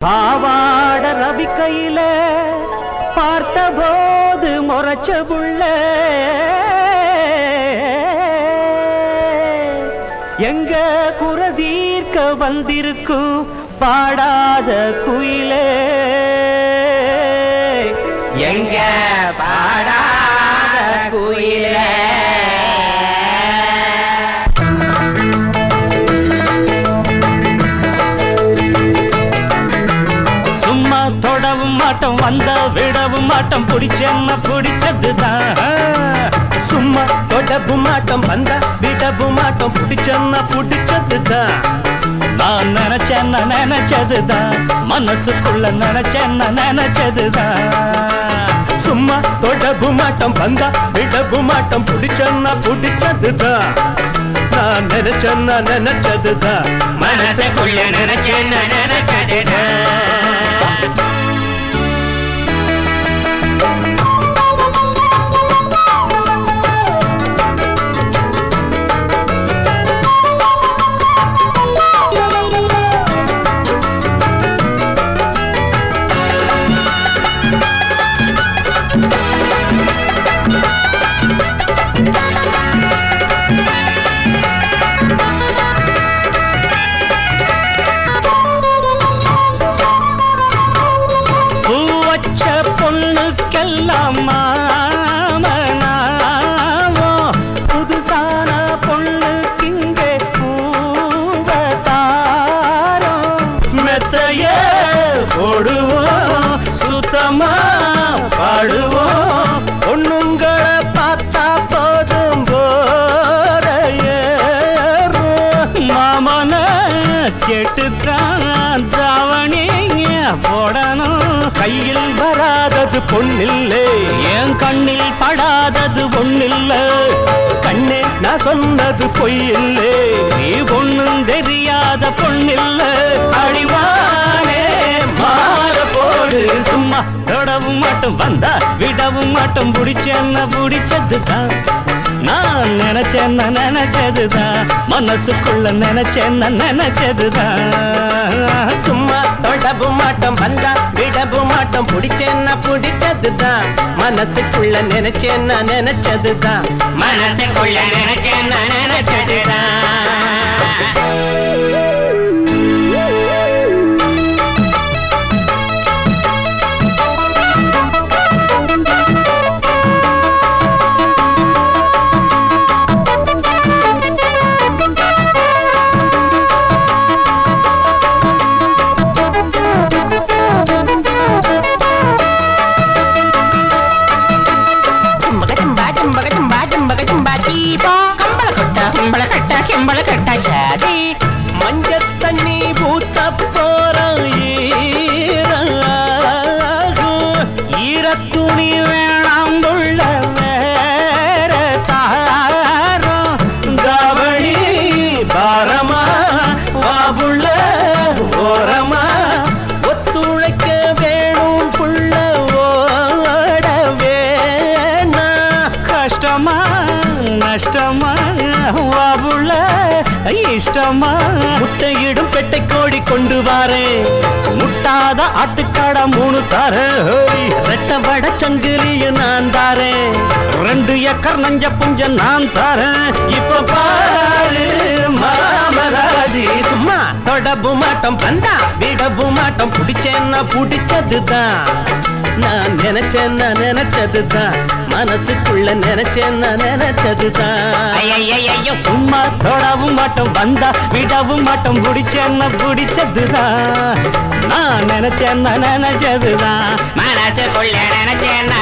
பாவாட ரவி கையில பார்த்தபோது முறைச்ச புள்ள எங்க குறதீர்க்க வந்திருக்கும் பாடாத குயிலே எங்க பாடாத குயிலே தொடவும் மாட்டோம் வந்த விடவும் மாட்டோம் பிடிச்சேன்னா பிடிச்சதுதான் சும்மா தொடவும் மாட்டோம் வந்த விடவும் மாட்டோம் பிடிச்சேன்னா பிடிச்சதுதான் நான் நினைச்சேன்னா நினைச்சதுதான் மனசுக்குள்ள நினைச்சேன்னா நினைச்சதுதான் சும்மா தொடவும் மாட்டோம் வந்த விடவும் மாட்டோம் பிடிச்சேன்னா பிடிச்சதுதான் நான் நினைச்சேன்னா நினைச்சதுதான் மனசுக்குள்ள நினைச்சேன்னா நினைச்சதுதான் பொண்ணுக்கெல்லாம் மாமனாவோ புதுசான பொண்ணுக்கிங்கே பூவதாரோ மெத்தைய போடுவோம் சுத்தமா பாடுவோம் பொண்ணுங்களை பார்த்தா போதும் போறையேறும் மாமன கேட்டுத்தான் தாவணிங்க போடணும் கையில் வராதது பொண்ணில்லை என் கண்ணில் படாதது பொண்ணில்ல கண்ணே நான் சொன்னது பொய்யில்லை நீ பொண்ணும் தெரியாத பொண்ணில்ல அடிவானே மாற போடு சும்மா தொடவும் மாட்டோம் வந்தா விடவும் மாட்டோம் பிடிச்சேன்னா பிடிச்சதுதான் நான் நினைச்சேன்னா நினைச்சதுதான் மனசுக்குள்ள நினைச்சேன்னா நினைச்சதுதான் சும்மா தொடவும் மாட்டோம் வந்தா விடவும் மாட்டோம் பிடிச்சேன்னா பிடிச்சதுதான் மனசுக்குள்ள நினைச்சேன்னா நினைச்சதுதான் மனசுக்குள்ள நினைச்சேன்னா நினைச்சதுதான் மஞ்ச தண்ணி பூத்த போறோம் ஈரத்துணி வேணாம் உள்ள வேற தாரம் கவனி பாரமா வாபுள்ள ஓரமா ஒத்துழைக்க வேணும் புள்ள ஓட வேணா கஷ்டமா நஷ்டமா வாபுள்ள இஷ்டமா முட்டையிடும் பெட்டை கோழி கொண்டு வாரேன் முட்டாத ஆட்டுக்காடா 3 தாரேன் ரெட்ட வட சங்கிலிய நான் தாரேன் 2 ஏக்கர் நஞ்ச புஞ்ச நான் தாரேன் இப்ப பாரு மாமராஜி சும்மா தொடவும் மாட்டோம் வந்தா விடவும் மாட்டோம் பிடிச்சேன்னா பிடிச்சதுதான் நான் நினைச்சேன்னா நினைச்சதுதான் மனசுக்குள்ள நினைச்சேன்னா நினைச்சதுதான் சும்மா தொடவும் மாட்டோம் வந்தா விடவும் மாட்டோம் பிடிச்சேன்னா பிடிச்சதுதான் நான் நினைச்சேன்னா நினைச்சதுதான் மனசுக்குள்ள நினைச்சேன்னா